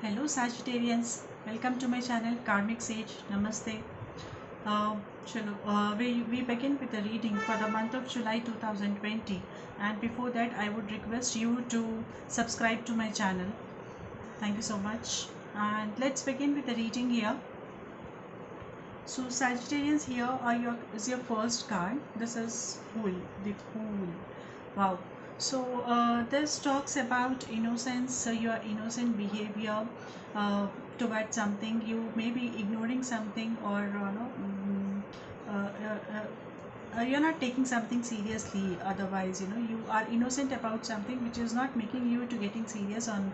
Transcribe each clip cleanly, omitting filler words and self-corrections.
Hello Sagittarians, welcome to my channel Karmic Sage. Namaste. We begin with the reading for the month of July 2020, and before that I would request you to subscribe to my channel. Thank you so much, and let's begin with the reading here. So Sagittarians, here is your first card. This is Fool, the Fool. Wow. So this talks about innocence, your innocent behavior towards something. You may be ignoring something, or no, you're not taking something seriously. Otherwise, you are innocent about something which is not making you to getting serious on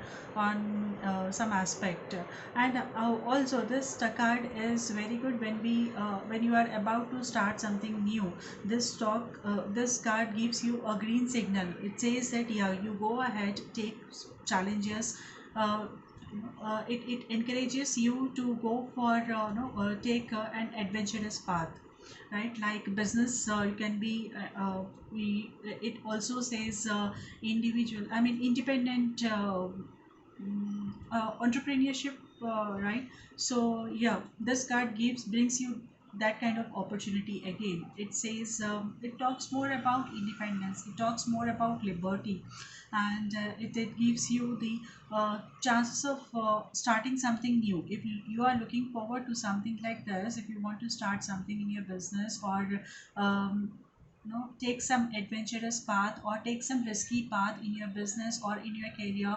some aspect. And also this card is very good when you are about to start something new. This card gives you a green signal. It says that yeah, you go ahead, take challenges. It encourages you to go for no take an adventurous path, right? Like business, you can be we it also says individual, I mean independent, entrepreneurship, right? So yeah, this card gives brings you that kind of opportunity. Again, it says, it talks more about independence, it talks more about liberty, and it gives you the chances of starting something new. If you are looking forward to something like this, if you want to start something in your business, or take some adventurous path, or take some risky path in your business or in your career,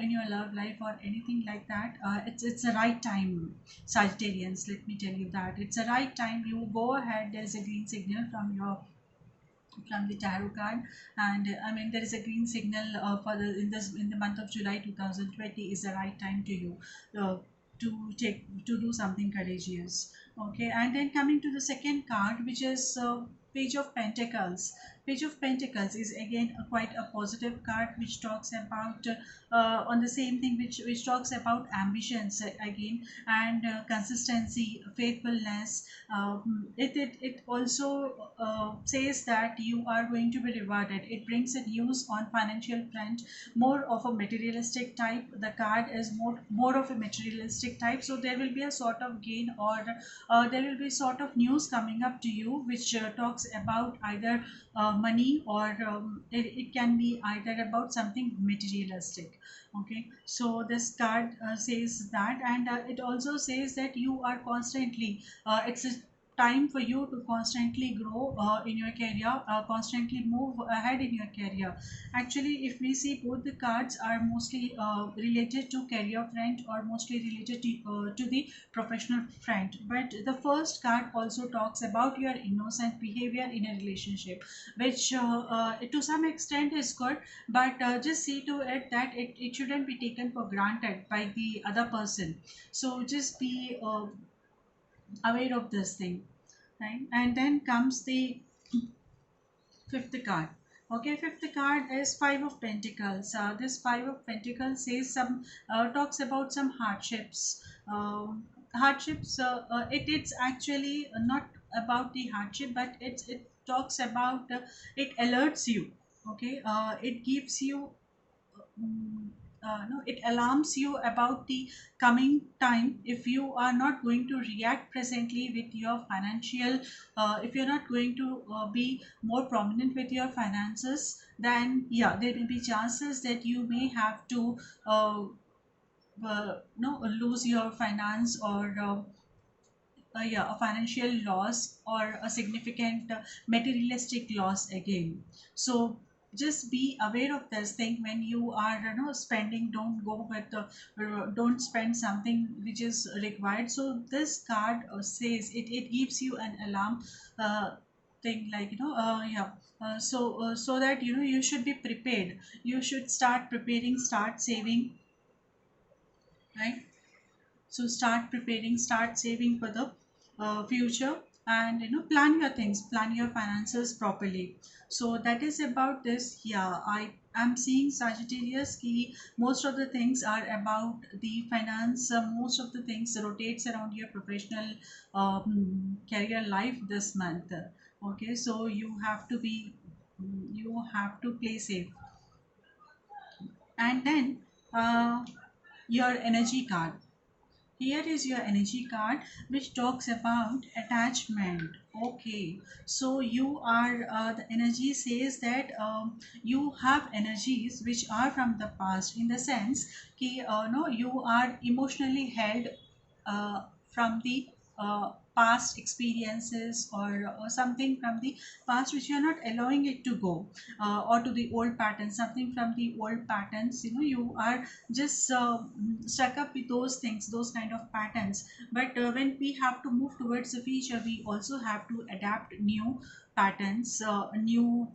in your love life or anything like that, it's the right time, Sagittarians. Let me tell you that it's the right time. You go ahead. There's a green signal from the tarot card, and I mean there is a green signal for the in the month of July 2020 is the right time to you, uh, to do something courageous. Okay, and then coming to the second card, which is Page of Pentacles. Page of Pentacles is again quite a positive card, which talks about on the same thing, which talks about ambitions, again, and consistency, faithfulness. It also says that you are going to be rewarded. It brings a news on financial front, more of a materialistic type. The card is more of a materialistic type, so there will be a sort of gain, or there will be sort of news coming up to you, which talks about either money, or it can be either about something materialistic. Okay, so this card says that, and it also says that you are constantly, it's a time for you to constantly grow in your career, constantly move ahead in your career. Actually, if we see, both the cards are mostly related to career front, or mostly related to the professional front. But the first card also talks about your innocent behavior in a relationship, which to some extent is good, but just see to it that it shouldn't be taken for granted by the other person. So just be aware of this thing, right? And then comes the fifth card. Okay, fifth card is Five of Pentacles. This Five of Pentacles says some talks about some hardships. Hardships. It's actually not about the hardship, but it talks about, it alerts you. Okay, it gives you, mm, no, it alarms you about the coming time. If you are not going to react presently with your financial, if you're not going to be more prominent with your finances, then yeah, there will be chances that you may have to no, lose your finance, or yeah, a financial loss, or a significant materialistic loss again. So just be aware of this thing when you are, spending. Don't go with don't spend something which is required. So this card says, it gives you an alarm thing, like, yeah, so that you should be prepared. You should start preparing, start saving, right? So start preparing, start saving for the future, and plan your things, plan your finances properly. So that is about this. Yeah, I am seeing, Sagittarius, ki most of the things are about the finance. Most of the things rotates around your professional career life this month. Okay, so you have to play safe. And then uh, Your energy card. Here is your energy card, which talks about attachment. Okay, so you are, the energy says that you have energies which are from the past, in the sense कि no, you are emotionally held from the past experiences, or something from the past which you are not allowing it to go, or to the old patterns, something from the old patterns, you are just stuck up with those things, those kind of patterns. But when we have to move towards the future, we also have to adapt new patterns, new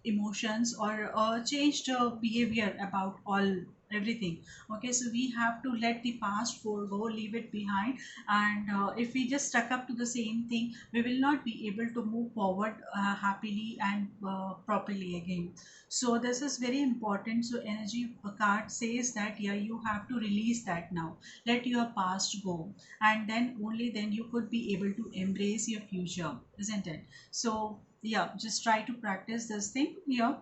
emotions, or changed behavior about all everything. Okay, so we have to let the past forego, leave it behind. And if we just stuck up to the same thing, we will not be able to move forward happily and properly again. So this is very important. So energy card says that, yeah, you have to release that now, let your past go, and then only then you could be able to embrace your future, isn't it? So yeah, just try to practice this thing here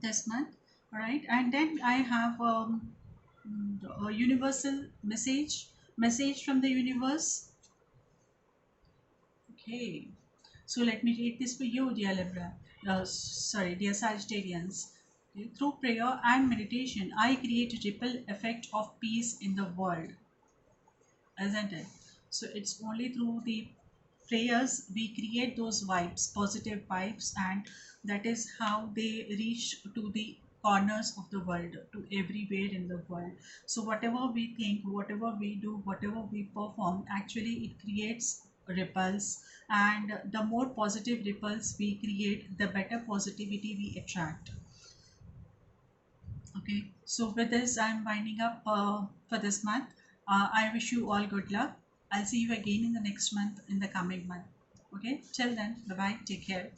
this month. All right, and then I have a universal message from the universe. Okay, so let me read this for you, dear Libra. Sorry, dear Sagittarians. Okay. Through prayer and meditation, I create a ripple effect of peace in the world, isn't it? So it's only through the prayers we create those vibes, positive vibes, and that is how they reach to the corners of the world, to everywhere in the world. So whatever we think, whatever we do, whatever we perform, actually it creates ripples, and the more positive ripples we create, the better positivity we attract. Okay, so with this, I'm winding up for this month. I wish you all good luck. I'll see you again in the next month, in the coming month. Okay, till then, bye bye, take care.